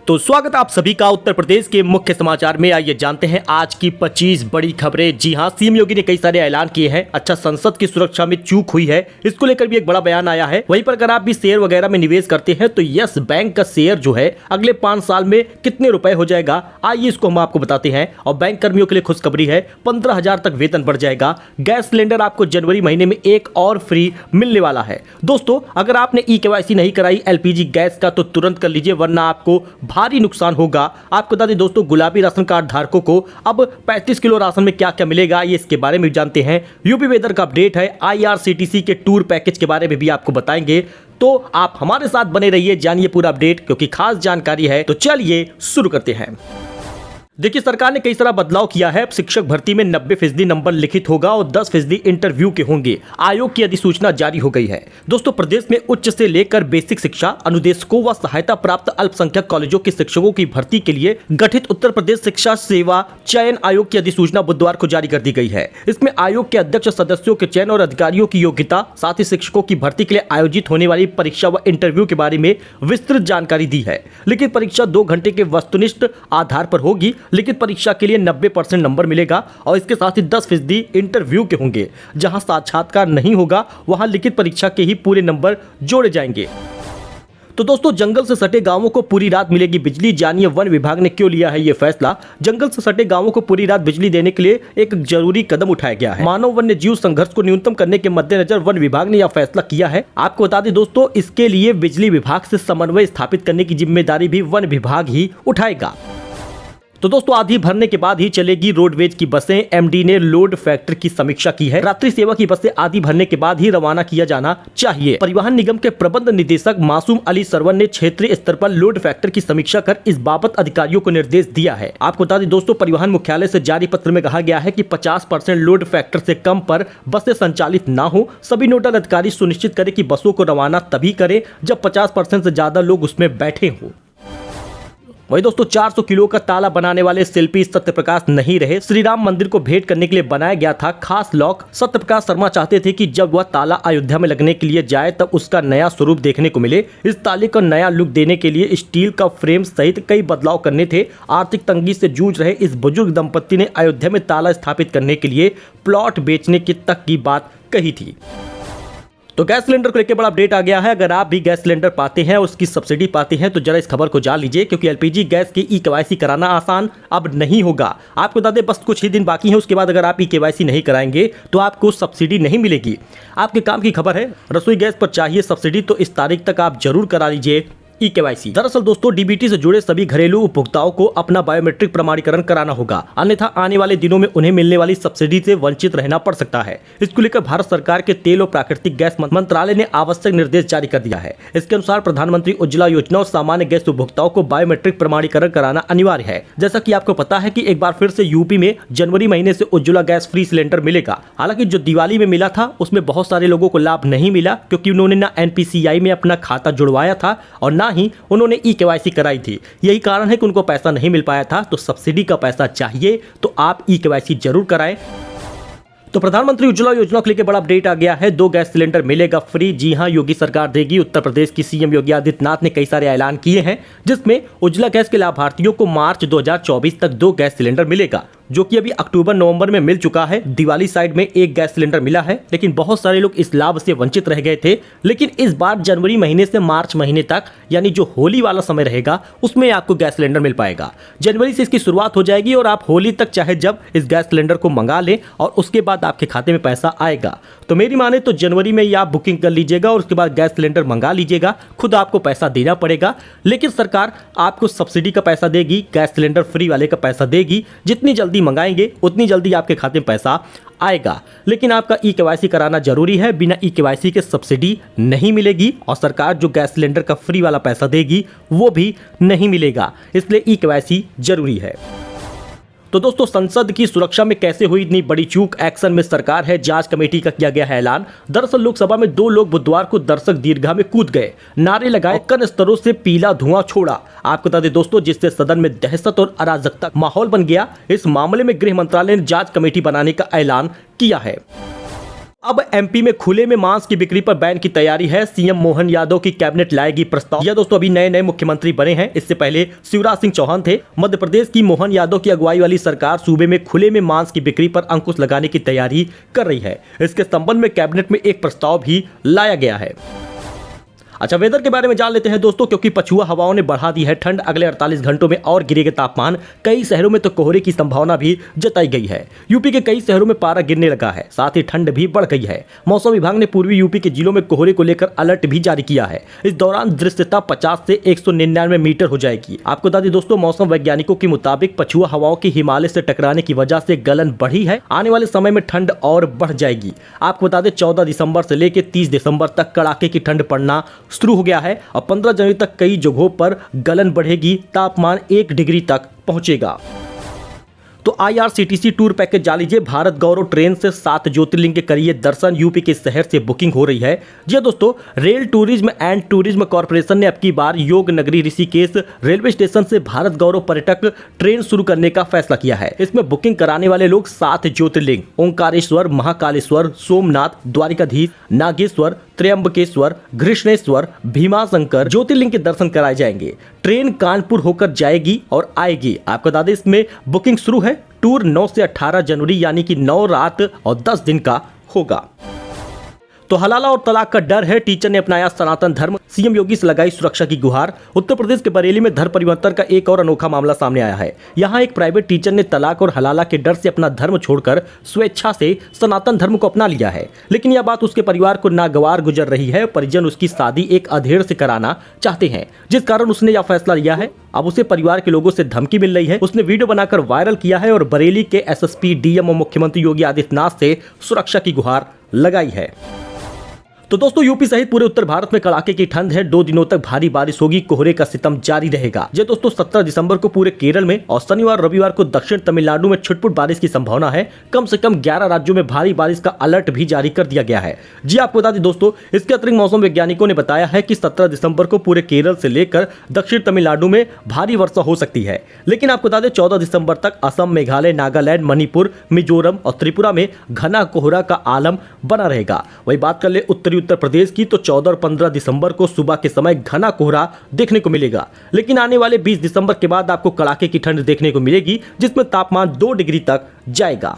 तो स्वागत आप सभी का उत्तर प्रदेश के मुख्य समाचार में। आइए जानते हैं आज की 25 बड़ी खबरें। जी हां, सीएम योगी ने कई सारे ऐलान किए हैं। अच्छा, संसद की सुरक्षा में चूक हुई है, इसको लेकर भी एक बड़ा बयान आया है। वहीं पर अगर आप भी शेयर वगैरह में निवेश करते हैं तो यस बैंक का शेयर जो है अगले 5 साल में कितने रुपए हो जाएगा, आइए इसको हम आपको बताते हैं। और बैंक कर्मियों के लिए खुशखबरी है, 15,000 तक वेतन बढ़ जाएगा। गैस सिलेंडर आपको जनवरी महीने में एक और फ्री मिलने वाला है। दोस्तों, अगर आपने ई-केवाईसी नहीं कराई एलपीजी गैस का तो तुरंत कर लीजिए, वरना आपको भारी नुकसान होगा। आपको बता दें दोस्तों, गुलाबी राशन कार्ड धारकों को अब 35 किलो राशन में क्या क्या मिलेगा, ये इसके बारे में जानते हैं। यूपी वेदर का अपडेट है, आईआरसीटीसी के टूर पैकेज के बारे में भी आपको बताएंगे। तो आप हमारे साथ बने रहिए, जानिए पूरा अपडेट, क्योंकि खास जानकारी है। तो चलिए शुरू करते हैं। देखिए, सरकार ने कई सारा बदलाव किया है। शिक्षक भर्ती में 90% नंबर लिखित होगा और 10% इंटरव्यू के होंगे। आयोग की अधिसूचना जारी हो गई है। दोस्तों, प्रदेश में उच्च से लेकर बेसिक शिक्षा, अनुदेशकों व सहायता प्राप्त अल्पसंख्यक कॉलेजों के शिक्षकों की भर्ती के लिए गठित उत्तर प्रदेश शिक्षा सेवा चयन आयोग की अधिसूचना बुधवार को जारी कर दी गई है। इसमें आयोग के अध्यक्ष, सदस्यों के चयन और अधिकारियों की योग्यता, साथ ही शिक्षकों की भर्ती के लिए आयोजित होने वाली परीक्षा व इंटरव्यू के बारे में विस्तृत जानकारी दी है। लिखित परीक्षा 2 घंटे के वस्तुनिष्ठ आधार पर होगी। लिखित परीक्षा के लिए 90% नंबर मिलेगा और इसके साथ ही 10% इंटरव्यू के होंगे। जहां साक्षात्कार नहीं होगा वहां लिखित परीक्षा के ही पूरे नंबर जोड़े जाएंगे। तो दोस्तों, जंगल से सटे गांवों को पूरी रात मिलेगी बिजली। जानिए वन विभाग ने क्यों लिया है ये फैसला। जंगल से सटे गांवों को पूरी रात बिजली देने के लिए एक जरूरी कदम उठाया गया है। मानव वन्य जीव संघर्ष को न्यूनतम करने के मद्देनजर वन विभाग ने यह फैसला किया है। आपको बता दें दोस्तों, इसके लिए बिजली विभाग से समन्वय स्थापित करने की जिम्मेदारी भी वन विभाग ही उठाएगा। तो दोस्तों, आधी भरने के बाद ही चलेगी रोडवेज की बसें। एमडी ने लोड फैक्टर की समीक्षा की है। रात्रि सेवा की बसें आधी भरने के बाद ही रवाना किया जाना चाहिए। परिवहन निगम के प्रबंध निदेशक मासूम अली सरवन ने क्षेत्रीय स्तर पर लोड फैक्टर की समीक्षा कर इस बाबत अधिकारियों को निर्देश दिया है। आपको बता दें दोस्तों, परिवहन मुख्यालय से जारी पत्र में कहा गया है कि 50% लोड फैक्टर से कम पर बसें संचालित ना हो। सभी नोडल अधिकारी सुनिश्चित करें कि बसों को रवाना तभी करें जब 50% से ज्यादा लोग उसमें बैठे हों। वही दोस्तों, 400 किलो का ताला बनाने वाले शिल्पी सत्यप्रकाश नहीं रहे। श्री राम मंदिर को भेंट करने के लिए बनाया गया था खास लॉक। सत्यप्रकाश शर्मा चाहते थे कि जब वह ताला अयोध्या में लगने के लिए जाए तब उसका नया स्वरूप देखने को मिले। इस ताले को नया लुक देने के लिए स्टील का फ्रेम सहित कई बदलाव करने थे। आर्थिक तंगी से जूझ रहे इस बुजुर्ग दंपति ने अयोध्या में ताला स्थापित करने के लिए प्लॉट बेचने की तक की बात कही थी। तो गैस सिलेंडर को लेकर बड़ा अपडेट आ गया है। अगर आप भी गैस सिलेंडर पाते हैं और उसकी सब्सिडी पाते हैं तो जरा इस खबर को जान लीजिए, क्योंकि एलपीजी गैस की ई-केवाईसी कराना आसान अब नहीं होगा। आपको बता दें, बस कुछ ही दिन बाकी है, उसके बाद अगर आप ई-केवाईसी नहीं कराएंगे तो आपको सब्सिडी नहीं मिलेगी। आपके काम की खबर है, रसोई गैस पर चाहिए सब्सिडी तो इस तारीख तक आप जरूर करा लीजिए ई-केवाईसी। दरअसल दोस्तों, डीबीटी से जुड़े सभी घरेलू उपभोक्ताओं को अपना बायोमेट्रिक प्रमाणीकरण कराना होगा, अन्यथा आने वाले दिनों में उन्हें मिलने वाली सब्सिडी से वंचित रहना पड़ सकता है। इसको लेकर भारत सरकार के तेल और प्राकृतिक गैस मंत्रालय ने आवश्यक निर्देश जारी कर दिया है। इसके अनुसार प्रधानमंत्री उज्ज्वला योजना और सामान्य गैस उपभोक्ताओं को बायोमेट्रिक प्रमाणीकरण कराना अनिवार्य है। जैसा की आपको पता है कि एक बार फिर से यूपी में जनवरी महीने से उज्ज्वला गैस फ्री सिलेंडर मिलेगा। हालांकि जो दिवाली में मिला था उसमें बहुत सारे लोगों को लाभ नहीं मिला, क्योंकि उन्होंने ना एनपीसीआई में अपना खाता जुड़वाया था और ना ही उन्होंने ई-केवाईसी कराई थी। यही कारण है कि उनको पैसा नहीं मिल पाया था। तो सब्सिडी का पैसा चाहिए तो आप ई-केवाईसी जरूर कराएं। तो प्रधानमंत्री उज्ज्वला योजना को लेकर बड़ा अपडेट आ गया है। 2 गैस सिलेंडर मिलेगा फ्री। जी हां, योगी सरकार देगी। उत्तर प्रदेश की सीएम योगी आदित्यनाथ ने कई सारे ऐलान किए हैं, जिसमें उज्ज्वला गैस के लाभार्थियों को मार्च 2024 तक 2 गैस सिलेंडर मिलेगा, जो कि अभी अक्टूबर नवंबर में मिल चुका है। दिवाली साइड में 1 गैस सिलेंडर मिला है, लेकिन बहुत सारे लोग इस लाभ से वंचित रह गए थे। लेकिन इस बार जनवरी महीने से मार्च महीने तक, यानी जो होली वाला समय रहेगा, उसमें आपको गैस सिलेंडर मिल पाएगा। जनवरी से इसकी शुरुआत हो जाएगी और आप होली तक चाहे जब इस गैस सिलेंडर को मंगा लें और उसके बाद आपके खाते में पैसा आएगा। तो मेरी माने तो जनवरी में ही आप बुकिंग कर लीजिएगा और उसके बाद गैस सिलेंडर मंगा लीजिएगा। खुद आपको पैसा देना पड़ेगा, लेकिन सरकार आपको सब्सिडी का पैसा देगी, गैस सिलेंडर फ्री वाले का पैसा देगी। जितनी जल्दी मंगाएंगे उतनी जल्दी आपके खाते में पैसा आएगा। लेकिन आपका ई-केवाईसी कराना जरूरी है। बिना ई-केवाईसी के सब्सिडी नहीं मिलेगी और सरकार जो गैस सिलेंडर का फ्री वाला पैसा देगी वो भी नहीं मिलेगा। इसलिए ई-केवाईसी जरूरी है। तो दोस्तों, संसद की सुरक्षा में कैसे हुई इतनी बड़ी चूक, एक्शन में सरकार है। जांच कमेटी का किया गया है ऐलान। दरअसल लोकसभा में 2 लोग बुधवार को दर्शक दीर्घा में कूद गए, नारे लगाए, कन स्तरों से पीला धुआं छोड़ा। आपको बता दें दोस्तों, जिससे सदन में दहशत और अराजकता माहौल बन गया। इस मामले में गृह मंत्रालय ने जांच कमेटी बनाने का ऐलान किया है। अब एमपी में खुले में मांस की बिक्री पर बैन की तैयारी है। सीएम मोहन यादव की कैबिनेट लाएगी प्रस्ताव। यह दोस्तों अभी नए नए मुख्यमंत्री बने हैं। इससे पहले शिवराज सिंह चौहान थे। मध्य प्रदेश की मोहन यादव की अगुवाई वाली सरकार सूबे में खुले में मांस की बिक्री पर अंकुश लगाने की तैयारी कर रही है। इसके संबंध में कैबिनेट में एक प्रस्ताव भी लाया गया है। अच्छा, वेदर के बारे में जान लेते हैं दोस्तों, क्योंकि पछुआ हवाओं ने बढ़ा दी है ठंड। अगले 48 घंटों में और गिरेगा तापमान। कई शहरों में तो कोहरे की संभावना भी जताई गई है। यूपी के कई शहरों में पारा गिरने लगा है, साथ ही ठंड भी बढ़ गई है। मौसम विभाग ने पूर्वी यूपी के जिलों में कोहरे को लेकर अलर्ट भी जारी किया है। इस दौरान दृश्यता 50 से 199 मीटर हो जाएगी। आपको बता दें दोस्तों, मौसम वैज्ञानिकों के मुताबिक पछुआ हवाओं की हिमालय से टकराने की वजह से गलन बढ़ी है। आने वाले समय में ठंड और बढ़ जाएगी। आपको बता दें 14 दिसंबर से लेकर 30 दिसंबर तक कड़ाके की ठंड पड़ना शुरू हो गया है और 15 जनवरी तक कई जगहों पर गलन बढ़ेगी। तापमान 1 डिग्री तक पहुंचेगा। तो IRCTC टूर पैकेज जा लीजिए। भारत गौरव ट्रेन से 7 ज्योतिर्लिंग के करिए दर्शन। यूपी के शहर से बुकिंग हो रही है। जी दोस्तों, rail tourism and tourism corporation ने अब की बार योग नगरी ऋषिकेश रेलवे स्टेशन से भारत गौरव पर्यटक ट्रेन शुरू करने का फैसला किया है। इसमें बुकिंग कराने वाले लोग 7 ज्योतिर्लिंग ओंकारेश्वर, महाकालेश्वर, सोमनाथ, द्वारिकाधीश, नागेश्वर, त्र्यंबकेश्वर, घृष्णेश्वर, भीमाशंकर ज्योतिर्लिंग के दर्शन कराए जाएंगे। ट्रेन कानपुर होकर जाएगी और आएगी। आपको बता दें इसमें बुकिंग शुरू है। टूर 9 से 18 जनवरी यानी कि 9 रात और 10 दिन का होगा। तो हलाला और तलाक का डर है, टीचर ने अपनाया सनातन धर्म। सीएम योगी से लगाई सुरक्षा की गुहार। उत्तर प्रदेश के बरेली में धर्म परिवर्तन का एक और अनोखा मामला सामने आया है। यहां एक प्राइवेट टीचर ने तलाक और हलाला के डर से अपना धर्म छोड़कर स्वेच्छा से सनातन धर्म को अपना लिया है। लेकिन यह बात उसके परिवार को नागवार गुजर रही है। परिजन उसकी शादी एक अधेड़ से कराना चाहते हैं, जिस कारण उसने यह फैसला लिया है। अब उसे परिवार के लोगों से धमकी मिल रही है। उसने वीडियो बनाकर वायरल किया है और बरेली के एसएसपी, डीएम और मुख्यमंत्री योगी आदित्यनाथ से सुरक्षा की गुहार लगाई है। तो दोस्तों, यूपी सहित पूरे उत्तर भारत में कड़ाके की ठंड है। 2 दिनों तक भारी बारिश होगी। कोहरे का सितम जारी रहेगा। ये दोस्तों 17 दिसंबर को पूरे केरल में और शनिवार रविवार को दक्षिण तमिलनाडु में छुटपुट बारिश की संभावना है। कम से कम 11 राज्यों में भारी बारिश का अलर्ट भी जारी कर दिया गया है। जी आपको बता दें दोस्तों, इसके अतिरिक्त मौसम वैज्ञानिकों ने बताया है कि 17 दिसंबर को पूरे केरल से लेकर दक्षिण तमिलनाडु में भारी वर्षा हो सकती है। लेकिन आपको बता दें 14 दिसंबर तक असम, मेघालय, नागालैंड, मणिपुर, मिजोरम और त्रिपुरा में घना कोहरा का आलम बना रहेगा। वही बात कर ले उत्तरी उत्तर प्रदेश की, तो 14 और 15 दिसंबर को सुबह के समय घना कोहरा देखने को मिलेगा। लेकिन आने वाले 20 दिसंबर के बाद आपको कड़ाके की ठंड देखने को मिलेगी, जिसमें तापमान 2 डिग्री तक जाएगा।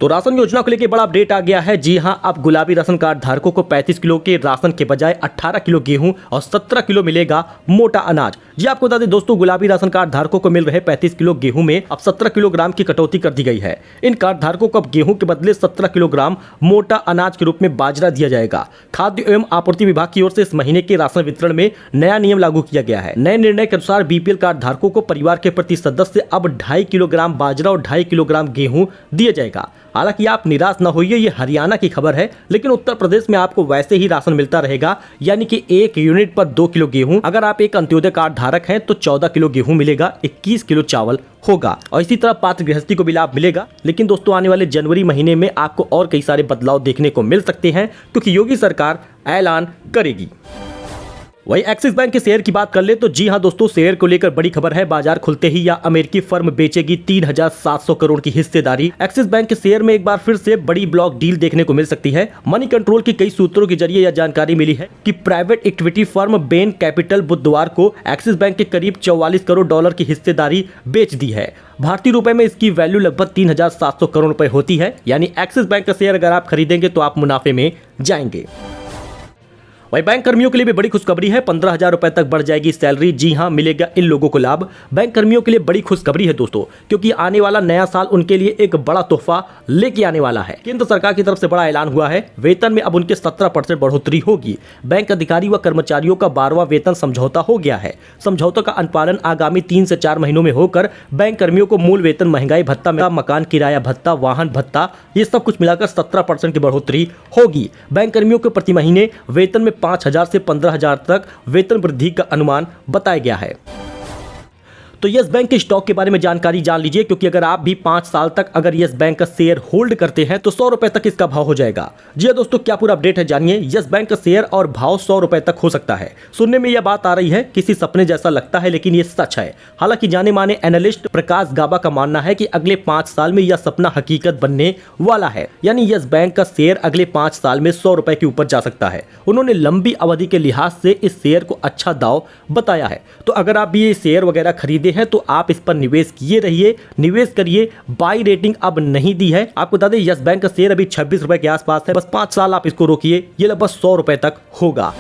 तो राशन योजना को लेकर बड़ा अपडेट आ गया है। जी हां, अब गुलाबी राशन कार्ड धारकों को 35 किलो के राशन के बजाय 18 किलो गेहूं और 17 किलो मिलेगा मोटा अनाज। जी आपको बता दें दोस्तों, गुलाबी राशन कार्ड धारकों को मिल रहे 35 किलो गेहूं में अब 17 किलोग्राम की कटौती कर दी गई है। इन कार्ड धारकों को अब गेहूं के बदले 17 किलोग्राम मोटा अनाज के रूप में बाजरा दिया जाएगा। खाद्य एवं आपूर्ति विभाग की ओर से इस महीने के राशन वितरण में नया नियम लागू किया गया है। नए निर्णय के अनुसार बीपीएल कार्ड धारकों को परिवार के प्रति सदस्य अब 2.5 किलोग्राम बाजरा और 2.5 किलोग्राम गेहूं दिया जाएगा। हालांकि आप निराश न होइए, ये हरियाणा की खबर है। लेकिन उत्तर प्रदेश में आपको वैसे ही राशन मिलता रहेगा, यानी कि 1 यूनिट पर 2 किलो गेहूं। अगर आप एक अंत्योदय कार्ड धारक हैं तो 14 किलो गेहूं मिलेगा, 21 किलो चावल होगा और इसी तरह पात्र गृहस्थी को भी लाभ मिलेगा। लेकिन दोस्तों, आने वाले जनवरी महीने में आपको और कई सारे बदलाव देखने को मिल सकते हैं, क्योंकि योगी सरकार ऐलान करेगी। वही एक्सिस बैंक के शेयर की बात कर ले तो जी हां दोस्तों, शेयर को लेकर बड़ी खबर है। बाजार खुलते ही या अमेरिकी फर्म बेचेगी 3700 करोड़ की हिस्सेदारी। एक्सिस बैंक के शेयर में एक बार फिर से बड़ी ब्लॉक डील देखने को मिल सकती है। मनी कंट्रोल की कई सूत्रों के जरिए यह जानकारी मिली है कि private equity firm Ben capital बुधवार को एक्सिस बैंक के करीब 44 करोड़ डॉलर की हिस्सेदारी बेच दी है। भारतीय रुपए में इसकी वैल्यू लगभग 3700 करोड़ रुपए होती है। यानी एक्सिस बैंक का शेयर अगर आप खरीदेंगे तो आप मुनाफे में जाएंगे। वही बैंक कर्मियों के लिए भी बड़ी खुशखबरी है। 15,000 रुपए तक बढ़ जाएगी सैलरी। जी हां, मिलेगा इन लोगों को लाभ। बैंक कर्मियों के लिए बड़ी खुशखबरी है दोस्तों, क्योंकि आने वाला नया साल उनके लिए एक बड़ा तोहफा लेके आने वाला है। केंद्र सरकार की तरफ से बड़ा ऐलान हुआ है। वेतन में अब उनके 17% बढ़ोतरी होगी। बैंक अधिकारी व कर्मचारियों का 12वां वेतन समझौता हो गया है। समझौते का अनुपालन आगामी 3 से 4 महीनों में होकर बैंक कर्मियों को मूल वेतन, महंगाई भत्ता, मकान किराया भत्ता, वाहन भत्ता, ये सब कुछ मिलाकर 17% की बढ़ोतरी होगी। बैंक कर्मियों को प्रति महीने वेतन में 5,000 से 15,000 तक वेतन वृद्धि का अनुमान बताया गया है। तो यस बैंक के स्टॉक के बारे में जानकारी जान लीजिए, क्योंकि अगर आप भी 5 साल तक अगर यस बैंक का शेयर होल्ड करते हैं तो 100 रुपए तक इसका भाव हो जाएगा। जी हाँ दोस्तों, क्या पूरा अपडेट है जानिए। यस बैंक का शेयर और भाव 100 रुपए तक हो सकता है। सुनने में यह बात आ रही है किसी सपने जैसा लगता है, लेकिन ये सच है। हालांकि जाने माने एनालिस्ट प्रकाश गाबा का मानना है कि अगले 5 साल में यह सपना हकीकत बनने वाला है, यानी यस बैंक का शेयर अगले 5 साल में 100 रुपए के ऊपर जा सकता है। उन्होंने लंबी अवधि के लिहाज से इस शेयर को अच्छा दाव बताया है। तो अगर आप भी ये शेयर वगैरह खरीदे हैं तो आप इस पर निवेश किए रहिए, निवेश करिए। बाई रेटिंग अब नहीं दी है। आपको बता दें यस बैंक का शेयर अभी 26 रुपए के आसपास है। बस 5 साल आप इसको रोकिए, ये लगभग 100 रुपए तक होगा।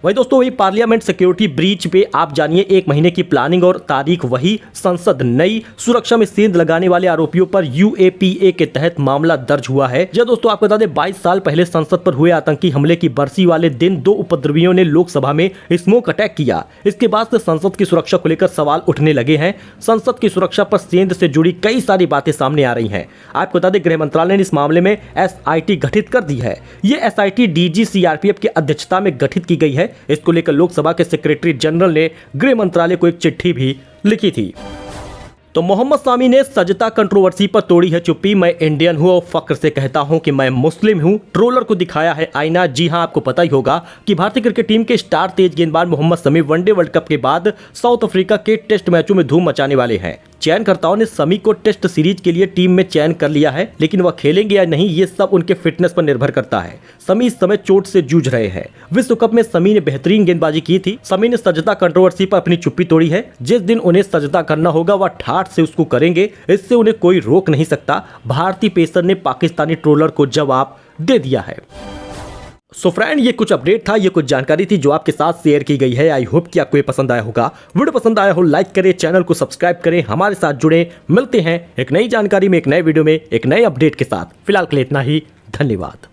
वही दोस्तों, वही पार्लियामेंट सिक्योरिटी ब्रीच पे आप जानिए 1 महीने की प्लानिंग और तारीख वही। संसद नई सुरक्षा में सेंध लगाने वाले आरोपियों पर UAPA के तहत मामला दर्ज हुआ है। जी दोस्तों, आपको बता दें 22 साल पहले संसद पर हुए आतंकी हमले की बरसी वाले दिन 2 उपद्रवियों ने लोकसभा में स्मोक अटैक किया। इसके बाद से संसद की सुरक्षा को लेकर सवाल उठने लगे हैं। संसद की सुरक्षा पर सेंध से जुड़ी कई सारी बातें सामने आ रही हैं। आपको बता दें गृह मंत्रालय ने इस मामले में SIT गठित कर दी है। ये SIT DG CRPF की अध्यक्षता में गठित की गई है। इसको लेकर लोकसभा के सेक्रेटरी जनरल ने गृह मंत्रालय को एक चिट्ठी भी लिखी थी। तो मोहम्मद सामी ने सजता कंट्रोवर्सी पर तोड़ी है चुप्पी। मैं इंडियन हूं और फख्र से कहता हूं कि मैं मुस्लिम हूं। ट्रोलर को दिखाया है आईना। जी हां, आपको पता ही होगा कि भारतीय क्रिकेट टीम के स्टार तेज गेंदबाज Mohammed Shami one day world cup के बाद साउथ अफ्रीका के टेस्ट मैचों में धूम मचाने वाले हैं। चयनकर्ताओं ने शमी को टेस्ट सीरीज के लिए टीम में चयन कर लिया है, लेकिन वह खेलेंगे या नहीं ये सब उनके फिटनेस पर निर्भर करता है। शमी इस समय चोट से जूझ रहे हैं। विश्व कप में शमी ने बेहतरीन गेंदबाजी की थी। शमी ने सजदा कंट्रोवर्सी पर अपनी चुप्पी तोड़ी है। जिस दिन उन्हें सजदा करना होगा वह ठाठ से उसको करेंगे, इससे उन्हें कोई रोक नहीं सकता। भारतीय पेसर ने पाकिस्तानी ट्रोलर को जवाब दे दिया है। सो फ्रेंड, ये कुछ अपडेट था, ये कुछ जानकारी थी जो आपके साथ शेयर की गई है। आई होप कि आपको ये पसंद आया होगा। वीडियो पसंद आया हो लाइक करें, चैनल को सब्सक्राइब करें, हमारे साथ जुड़े। मिलते हैं एक नई जानकारी में, एक नए वीडियो में, एक नए अपडेट के साथ। फिलहाल के लिए इतना ही। धन्यवाद।